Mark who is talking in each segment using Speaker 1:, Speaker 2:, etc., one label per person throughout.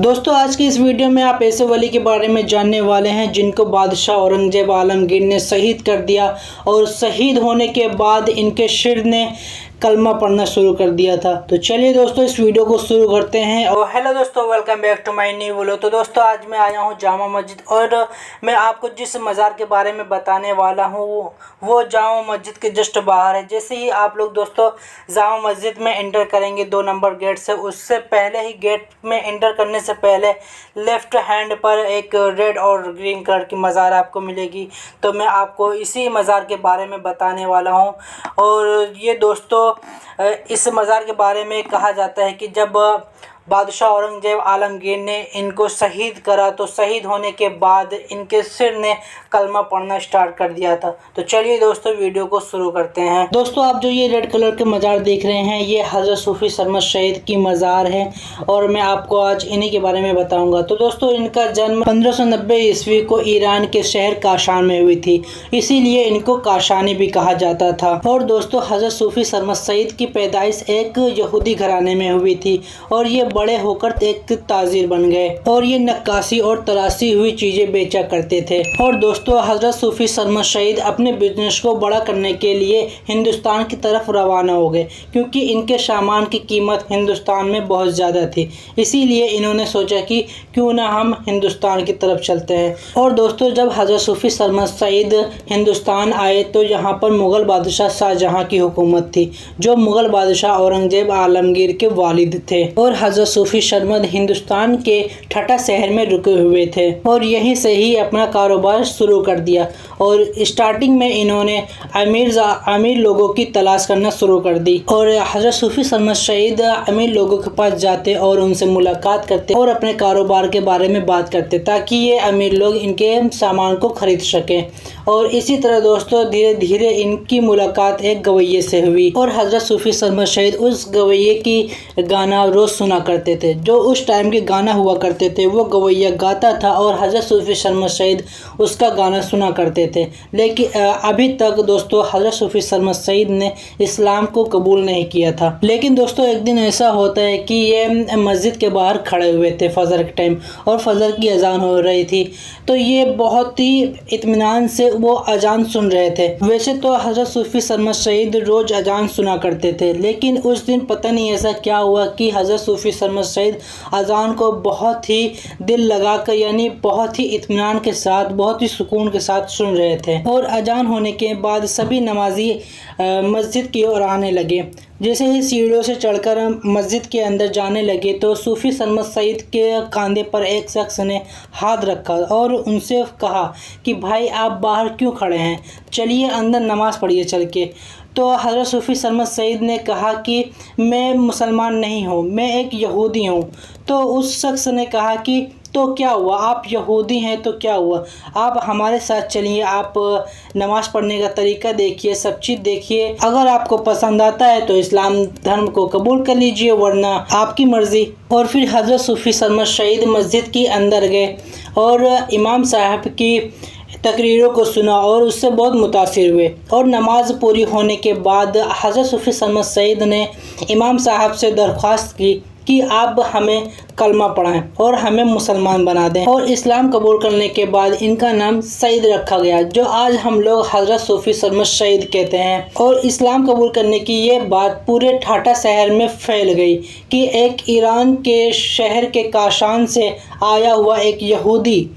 Speaker 1: दोस्तों आज की इस वीडियो में आप ऐसे वली के बारे में जानने वाले हैं जिनको बादशाह औरंगजेब आलमगीर ने शहीद कर दिया और शहीद होने के बाद इनके शिर ने कलमा पढ़ना शुरू कर दिया था। तो चलिए दोस्तों इस वीडियो को शुरू करते हैं। और हेलो दोस्तों, welcome back to my new video. तो दोस्तों आज मैं आया हूँ जामा मस्जिद और मैं आपको जिस मज़ार के बारे में बताने वाला हूँ वो जामा मस्जिद के जस्ट बाहर है। जैसे ही आप लोग दोस्तों जामा मस्जिद में एंटर करेंगे 2 नंबर गेट से, उससे पहले ही गेट में एंटर करने से पहले लेफ़्ट हैंड पर एक रेड और ग्रीन कलर की मज़ार आपको मिलेगी। तो मैं आपको इसी मज़ार के बारे में बताने वाला हूँ। और ये दोस्तों इस मज़ार के बारे में कहा जाता है कि जब बादशाह औरंगजेब आलमगीर ने इनको शहीद करा तो शहीद होने के बाद इनके सिर ने कलमा पढ़ना स्टार्ट कर दिया था। तो चलिए दोस्तों वीडियो को शुरू करते हैं। दोस्तों आप जो ये रेड कलर के मज़ार देख रहे हैं ये हज़रत सूफ़ी सरमद शहीद की मज़ार है और मैं आपको आज इन्हीं के बारे में बताऊंगा। तो दोस्तों इनका जन्म 1590 ईस्वी को ईरान के शहर काशान में हुई थी, इसीलिए इनको काशानी भी कहा जाता था। और दोस्तों हज़रत सूफ़ी सरमद शहीद की पैदाइश एक यहूदी घराने में हुई थी और ये बड़े होकर एक ताजिर बन गए और ये नक्काशी और तराशी हुई चीजें बेचा करते थे। और दोस्तों हजरत सूफी सरमद शहीद अपने बिजनेस को बड़ा करने के लिए हिंदुस्तान की तरफ रवाना हो गए, क्योंकि इनके सामान की कीमत हिंदुस्तान में बहुत ज़्यादा थी। इसीलिए इन्होंने सोचा कि क्यों ना हम हिंदुस्तान की तरफ चलते हैं। और दोस्तों जब हजरत सूफी सरमद शहीद हिंदुस्तान आए तो यहाँ पर मुग़ल बादशाह शाहजहाँ की हुकूमत थी, जो मुग़ल बादशाह औरंगजेब आलमगीर के वालिद थे। और हजरत सूफी सरमद हिंदुस्तान के ठटा शहर में रुके हुए थे और यहीं से ही अपना कारोबार शुरू कर दिया। और स्टार्टिंग में इन्होंने अमीर लोगों की तलाश करना शुरू कर दी और हजरत सूफी सरमद शहीद अमीर लोगों के पास जाते और उनसे मुलाकात करते और अपने कारोबार के बारे में बात करते ताकि ये अमीर लोग इनके सामान को खरीद सकें। और इसी तरह दोस्तों धीरे धीरे इनकी मुलाकात एक गवैये से हुई और हजरत सूफी सरमद शहीद उस गवैये की गाना रोज़ सुना करते थे। जो उस टाइम के गाना हुआ करते थे वो गवैया गाता था और हजरत सूफी सरमद शहीद उसका गाना सुना करते थे। लेकिन अभी तक दोस्तों हजरत सूफी सरमद शहीद ने इस्लाम को कबूल नहीं किया था। लेकिन दोस्तों एक दिन ऐसा होता है कि ये मस्जिद के बाहर खड़े हुए थे फजर के टाइम और फजर की अजान हो रही थी, तो ये बहुत ही इत्मीनान से वो अजान सुन रहे थे। वैसे तो हजरत सूफी सरमद शहीद रोज़ अजान सुना करते थे, लेकिन उस दिन पता नहीं ऐसा क्या हुआ कि हजरत सूफी सरमद शहीद अजान को बहुत ही दिल लगाकर यानी बहुत ही इत्मीनान के साथ बहुत ही सुकून के साथ सुन रहे थे। और अजान होने के बाद सभी नमाजी मस्जिद की ओर आने लगे। जैसे ही सीढ़ियों से चढ़कर मस्जिद के अंदर जाने लगे तो सूफी सरमद शहीद के कंधे पर एक शख्स ने हाथ रखा और उनसे कहा कि भाई आप बाहर क्यों खड़े हैं, चलिए अंदर नमाज़ पढ़िए चल के। तो हज़रत सूफी सरमद शहीद ने कहा कि मैं मुसलमान नहीं हूँ, मैं एक यहूदी हूँ। तो उस शख्स ने कहा कि तो क्या हुआ, आप यहूदी हैं तो क्या हुआ, आप हमारे साथ चलिए, आप नमाज़ पढ़ने का तरीका देखिए, सब चीज़ देखिए, अगर आपको पसंद आता है तो इस्लाम धर्म को कबूल कर लीजिए वरना आपकी मर्ज़ी। और फिर हज़रत सूफी सरमद शहीद मस्जिद के अंदर गए और इमाम साहब की तकरीरों को सुना और उससे बहुत मुतासिर हुए। और नमाज पूरी होने के बाद हज़रत सूफी सरमद शहीद ने इमाम साहब से दरख्वास्त की कि आप हमें कलमा पढ़ाएं और हमें मुसलमान बना दें। और इस्लाम कबूल करने के बाद इनका नाम सईद रखा गया, जो आज हम लोग हज़रत सूफी सरमद शहीद कहते हैं। और इस्लाम कबूल करने की ये बात पूरे ठाटा शहर में फैल गई कि एक ईरान के शहर के काशान से आया हुआ एक यहूदी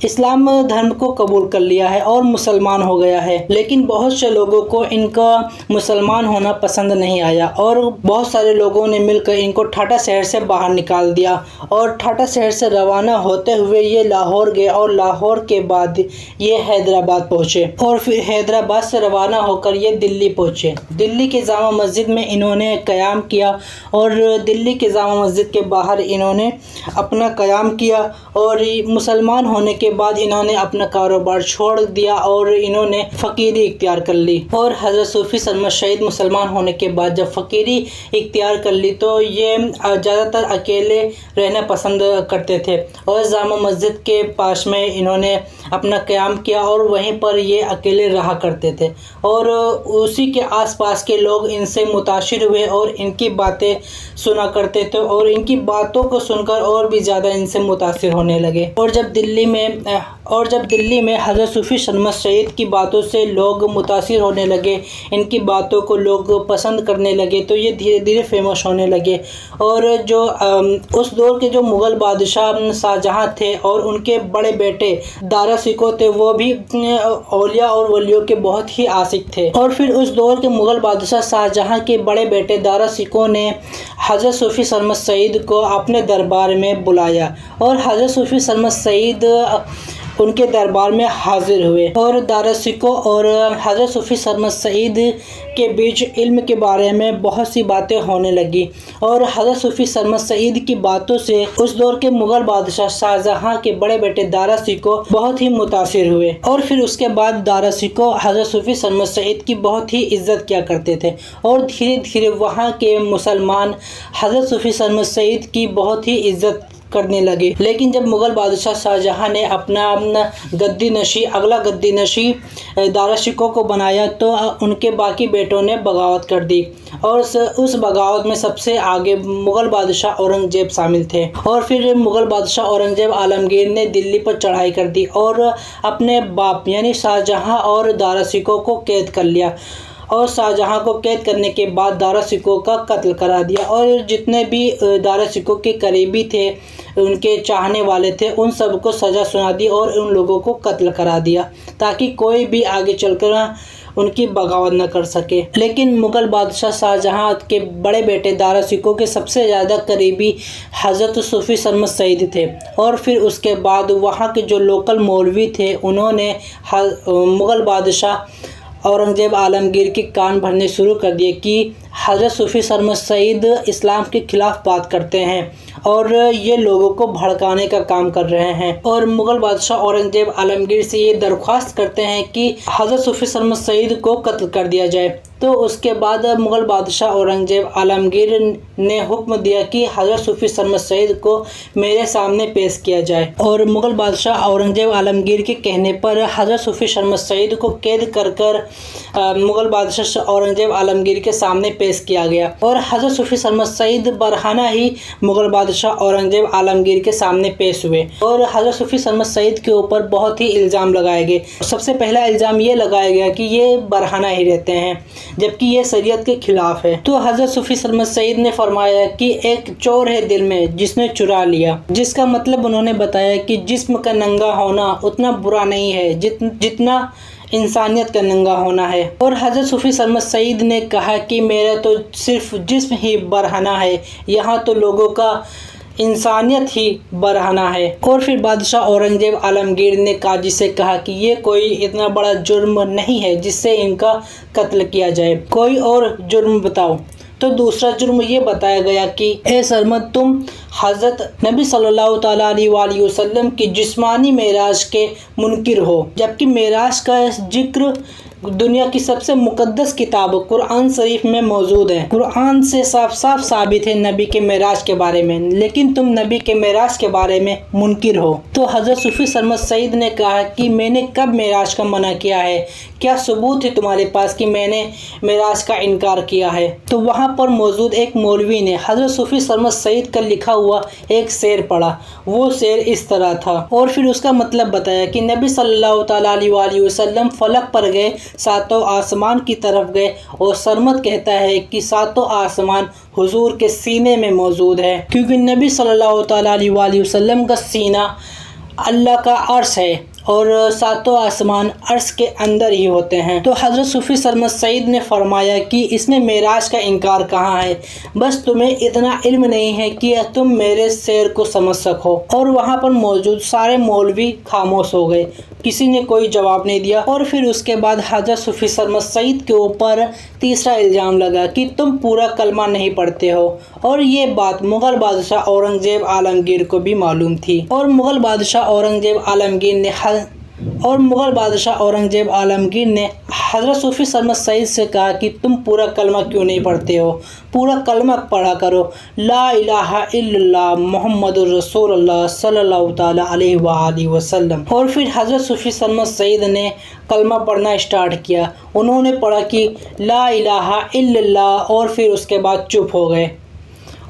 Speaker 1: इस्लाम धर्म को कबूल कर लिया है और मुसलमान हो गया है। लेकिन बहुत से लोगों को इनका मुसलमान होना पसंद नहीं आया और बहुत सारे लोगों ने मिलकर इनको ठाटा शहर से बाहर निकाल दिया। और ठाटा शहर से रवाना होते हुए ये लाहौर गए और लाहौर के बाद ये हैदराबाद पहुँचे और फिर हैदराबाद से रवाना होकर ये दिल्ली पहुँचे। दिल्ली के जामा मस्जिद में इन्होंने क़याम किया और दिल्ली के जामा मस्जिद के बाहर इन्होंने अपना क़याम किया। और मुसलमान होने के के बाद इन्होंने अपना कारोबार छोड़ दिया और इन्होंने फ़कीरी इख्तियार कर ली। और हज़रत सूफ़ी सलमत शहीद मुसलमान होने के बाद जब फ़कीरी इख्तियार कर ली तो ये ज़्यादातर अकेले रहना पसंद करते थे और जामा मस्जिद के पास में इन्होंने अपना क़याम किया और वहीं पर ये अकेले रहा करते थे और उसी के आसपास के लोग इनसे मुतासिर हुए और इनकी बातें सुना करते थे और इनकी बातों को सुनकर और भी ज़्यादा इनसे मुतासिर होने लगे। और जब दिल्ली में हज़रत सूफ़ी सलमत शहीद की बातों से लोग मुतासिर होने लगे, इनकी बातों को लोग पसंद करने लगे, तो ये धीरे धीरे फेमस होने लगे। और जो उस दौर के जो मुग़ल बादशाह शाहजहाँ थे और उनके बड़े बेटे दारा शिकोह थे, वो भी औलिया और वलियों के बहुत ही आशिक थे। और फिर उस दौर के मुग़ल बादशाह शाहजहाँ के बड़े बेटे दारा शिकोह ने हज़रत सूफ़ी सलमत शहीद को अपने दरबार में बुलाया और हज़रत सूफ़ी सलमत शहीद उनके दरबार में हाजिर हुए और दारा शिकोह और हज़रत सूफ़ी सलमत शहीद के बीच इल्म के बारे में बहुत सी बातें होने लगी और हज़रत सूफ़ी सलमत शहीद की बातों से उस दौर के मुग़ल बादशाह शाहजहाँ के बड़े बेटे दारा शिकोह बहुत ही मुतासिर हुए। और फिर उसके बाद दारा शिकोह हज़रत सूफ़ी सलमत शहीद की बहुत ही इज़्ज़त किया करते थे और धीरे धीरे वहाँ के मुसलमान हज़रत सूफ़ी सलमत शहीद की बहुत ही इज़्ज़त करने लगे। लेकिन जब मुग़ल बादशाह शाहजहाँ ने अपना अगला गद्दी नशी दारा शिकोह को बनाया तो उनके बाकी बेटों ने बगावत कर दी और उस बगावत में सबसे आगे मुग़ल बादशाह औरंगज़ेब शामिल थे। और फिर मुग़ल बादशाह औरंगज़ेब आलमगीर ने दिल्ली पर चढ़ाई कर दी और अपने बाप यानी शाहजहाँ और दारा शिकोह को कैद कर लिया और शाहजहाँ को कैद करने के बाद दारा शिकोह का कत्ल करा दिया और जितने भी दारा शिकोह के करीबी थे, उनके चाहने वाले थे, उन सबको सज़ा सुना दी और उन लोगों को कत्ल करा दिया ताकि कोई भी आगे चलकर उनकी बगावत न कर सके। लेकिन मुग़ल बादशाह शाहजहाँ के बड़े बेटे दारा शिकोह के सबसे ज़्यादा करीबी हज़रत सूफ़ी सलमत शहीद थे और फिर उसके बाद वहाँ के जो लोकल मौलवी थे उन्होंने मुग़ल बादशाह औरंगज़ेब आलमगीर के कान भरने शुरू कर दिए कि हज़रत सूफ़ी सलमत शहीद इस्लाम के ख़िलाफ़ बात करते हैं और ये लोगों को भड़काने का काम कर रहे हैं। और मुग़ल बादशाह औरंगज़ेब आलमगीर से ये दरख्वास्त करते हैं कि हज़रत सूफ़ी सलमत शहीद को कत्ल कर दिया जाए। तो उसके बाद मुग़ल बादशाह औरंगज़ेब आलमगीर ने हुक्म दिया कि हज़रत सूफ़ी सलमत शहीद को मेरे सामने पेश किया जाए और मुग़ल बादशाह औरंगज़ेब आलमगीर के कहने पर हज़रत सूफ़ी सलमत शहीद को कैद कर मुग़ल बादशाह औरंगज़ेब आलमगीर के सामने पेश किया गया और हज़रत सूफ़ी सलमत शहीद बरहाना ही मुग़ल बादशाह औरंगज़ेब आलमगीर के सामने पेश हुए और हज़रत सूफ़ी सलमत शहीद के ऊपर बहुत ही इल्ज़ाम लगाए गए। सबसे पहला इल्ज़ाम ये लगाया गया कि ये बरहाना ही रहते हैं जबकि ये शरीयत के खिलाफ है। तो हज़रत सूफ़ी सलमत शहीद ने फरमाया कि एक चोर है दिल में जिसने चुरा लिया, जिसका मतलब उन्होंने बताया कि जिस्म का नंगा होना उतना बुरा नहीं है जितना इंसानियत का नंगा होना है। और हज़रत सूफ़ी सलमत शहीद ने कहा कि मेरा तो सिर्फ जिस्म ही बरहना है, यहाँ तो लोगों का इंसानियत ही बरहना है। और फिर बादशाह औरंगज़ेब आलमगीर ने काजी से कहा कि ये कोई इतना बड़ा जुर्म नहीं है जिससे इनका कत्ल किया जाए, कोई और जुर्म बताओ। तो दूसरा जुर्म ये बताया गया कि ए सरमद, तुम हज़रत नबी सल्लल्लाहु तआला अलैहि वसल्लम की जिस्मानी मेराज के मुनकिर हो, जबकि मेराज का जिक्र दुनिया की सबसे मुक़द्दस किताब कुरान शरीफ में मौजूद है। कुरान से साफ साफ साबित है नबी के मेराज के बारे में, लेकिन तुम नबी के मेराज के बारे में मुनकिर हो। तो हज़रत सूफ़ी सलमत शहीद ने कहा कि मैंने कब मेराज का मना किया है, क्या सबूत है तुम्हारे पास कि मैंने मेराज का इनकार किया है। तो वहाँ पर मौजूद एक मौलवी ने हज़रत सूफ़ी सलमत शहीद का लिखा हुआ एक शेर पढ़ा। वो शेर इस तरह था और फिर उसका मतलब बताया कि नबी सल्लल्लाहु तआला अलैहि वसल्लम फलक पर गए, सातों आसमान की तरफ गए और सरमद कहता है कि सातों आसमान हुजूर के सीने में मौजूद है, क्योंकि नबी सल्लल्लाहु तआला अलैहि वसल्लम का सीना अल्लाह का अर्श है और सातों आसमान अर्श के अंदर ही होते हैं। तो हज़रत सूफ़ी सरमद सईद ने फरमाया कि इसमें मेराज का इनकार कहाँ है, बस तुम्हें इतना इल्म नहीं है कि तुम मेरे शेर को समझ सको। और वहाँ पर मौजूद सारे मौलवी खामोश हो गए, किसी ने कोई जवाब नहीं दिया। और फिर उसके बाद हज़रत सूफ़ी सरमद सईद के ऊपर तीसरा इल्ज़ाम लगा कि तुम पूरा कलमा नहीं पढ़ते हो। और ये बात मुग़ल बादशाह औरंगज़ेब आलमगीर को भी मालूम थी। और मुग़ल बादशाह औरंगज़ेब आलमगीर ने हज़रत सूफ़ी सरमद सईद से कहा कि तुम पूरा कलमा क्यों नहीं पढ़ते हो, पूरा कलमा पढ़ा करो, ला इलाहा इल्लल्लाह मुहम्मदुर रसूलुल्लाह सल्लल्लाहु ताला अलैहि वसल्लम। और फिर हज़रत सूफ़ी सरमद सईद ने कलमा पढ़ना स्टार्ट किया। उन्होंने पढ़ा कि ला इलाहा इल्लल्लाह और फिर उसके बाद चुप हो गए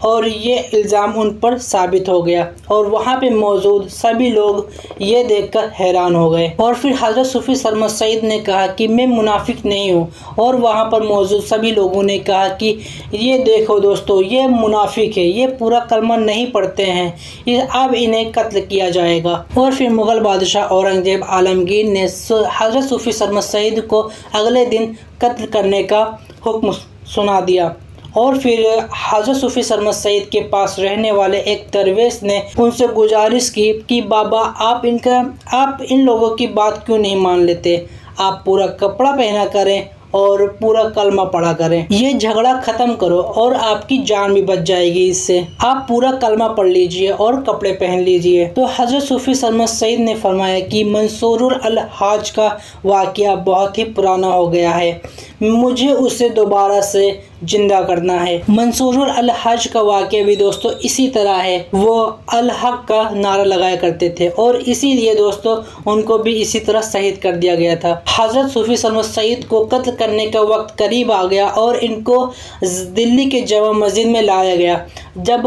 Speaker 1: और ये इल्ज़ाम उन पर साबित हो गया। और वहाँ पे मौजूद सभी लोग ये देखकर हैरान हो गए। और फिर हज़रत सूफ़ी सरमद सईद ने कहा कि मैं मुनाफिक नहीं हूँ। और वहाँ पर मौजूद सभी लोगों ने कहा कि ये देखो दोस्तों, ये मुनाफिक है, ये पूरा कलमा नहीं पढ़ते हैं, अब इन्हें कत्ल किया जाएगा। और फिर मुग़ल बादशाह औरंगज़ेब आलमगीर ने हज़रत सूफ़ी सरमद सईद को अगले दिन कत्ल करने का हुक्म सुना दिया। और फिर हज़रत सूफ़ी सरमद सईद के पास रहने वाले एक दरवेश ने उनसे गुजारिश की कि बाबा आप इन लोगों की बात क्यों नहीं मान लेते, आप पूरा कपड़ा पहना करें और पूरा कलमा पढ़ा करें, ये झगड़ा ख़त्म करो और आपकी जान भी बच जाएगी इससे, आप पूरा कलमा पढ़ लीजिए और कपड़े पहन लीजिए। तो हज़रत सूफ़ी सरमद सईद ने फरमाया कि मंसूरुल अल हाज का वाक़या बहुत ही पुराना हो गया है, मुझे उसे दोबारा से जिंदा करना है। मंसूरुल अल हज का वाक़या भी दोस्तों इसी तरह है, वो अल हक का नारा लगाया करते थे और इसीलिए दोस्तों उनको भी इसी तरह शहीद कर दिया गया था। हज़रत सूफ़ी सरमद सईद को कत्ल करने का वक्त करीब आ गया और इनको दिल्ली के जामा मस्जिद में लाया गया। जब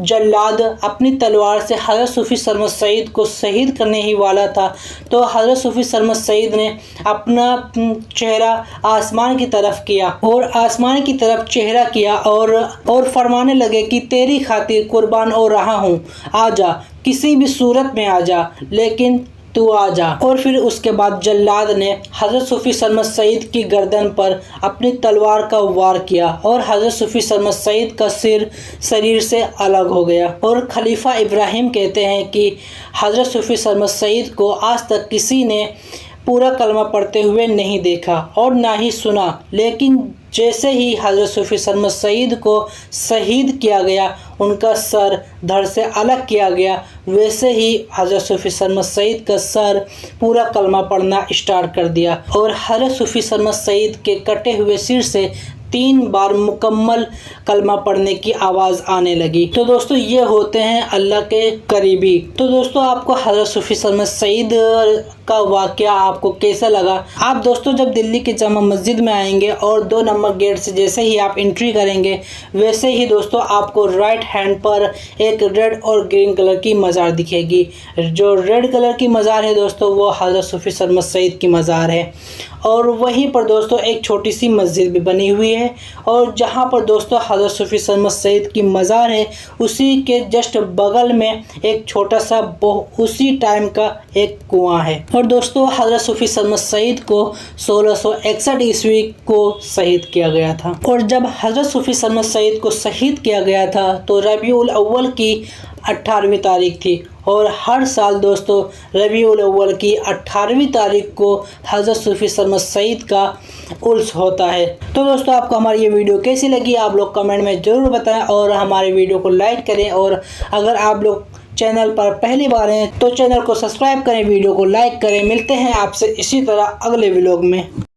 Speaker 1: जल्लाद अपनी तलवार से हज़रत सूफ़ी सरमद सईद को शहीद करने ही वाला था तो हज़रत सूफ़ी सरमद सईद ने अपना चेहरा आसमान की तरफ किया और आसमान की तरफ चेहरा किया और फरमाने लगे कि तेरी खातिर कुर्बान हो रहा हूँ, आजा, किसी भी सूरत में आजा, लेकिन तू आ जा। और फिर उसके बाद जल्लाद ने हज़रत सूफ़ी सरमद सईद की गर्दन पर अपनी तलवार का वार किया और हज़रत सूफ़ी सरमद सईद का सिर शरीर से अलग हो गया। और खलीफा इब्राहिम कहते हैं कि हज़रत सूफ़ी सरमद सईद को आज तक किसी ने पूरा कलमा पढ़ते हुए नहीं देखा और ना ही सुना, लेकिन जैसे ही हज़रत सूफ़ी सरमद सईद को शहीद किया गया, उनका सर धड़ से अलग किया गया, वैसे ही हज़रत सूफ़ी सरमद सईद का सर पूरा कलमा पढ़ना स्टार्ट कर दिया और हज़रत सूफ़ी सरमद सईद के कटे हुए सिर से 3 बार मुकम्मल कलमा पढ़ने की आवाज़ आने लगी। तो दोस्तों ये होते हैं अल्लाह के करीबी। तो दोस्तों आपको हज़रत सूफ़ी सरमद सईद का वाक़या आपको कैसा लगा? आप दोस्तों जब दिल्ली के जामा मस्जिद में आएंगे और 2 नंबर गेट से जैसे ही आप एंट्री करेंगे, वैसे ही दोस्तों आपको राइट हैंड पर एक रेड और ग्रीन कलर की मज़ार दिखेगी। जो रेड कलर की मज़ार है दोस्तों वो हज़रत सूफ़ी सरमद सईद की मज़ार है। और वहीं पर दोस्तों एक छोटी सी मस्जिद भी बनी हुई है और जहाँ पर दोस्तों हज़रत सूफ़ी सरमद सईद की मज़ार है, उसी के जस्ट बगल में एक छोटा सा उसी टाइम का एक कुआं है। और दोस्तों हज़रत सूफ़ी सरमद सईद को 1661 ईस्वी को शहीद किया गया था। और जब हज़रत सूफ़ी सरमद सईद को शहीद किया गया था तो रबीउल अव्वल की 18वीं तारीख थी और हर साल दोस्तों रबीउल अव्वल की 18वीं तारीख को हज़रत सूफ़ी सरमद सईद का उर्स होता है। तो दोस्तों आपको हमारी ये वीडियो कैसी लगी आप लोग कमेंट में ज़रूर बताएं और हमारे वीडियो को लाइक करें। और अगर आप लोग चैनल पर पहली बार हैं तो चैनल को सब्सक्राइब करें, वीडियो को लाइक करें। मिलते हैं आपसे इसी तरह अगले व्लॉग में।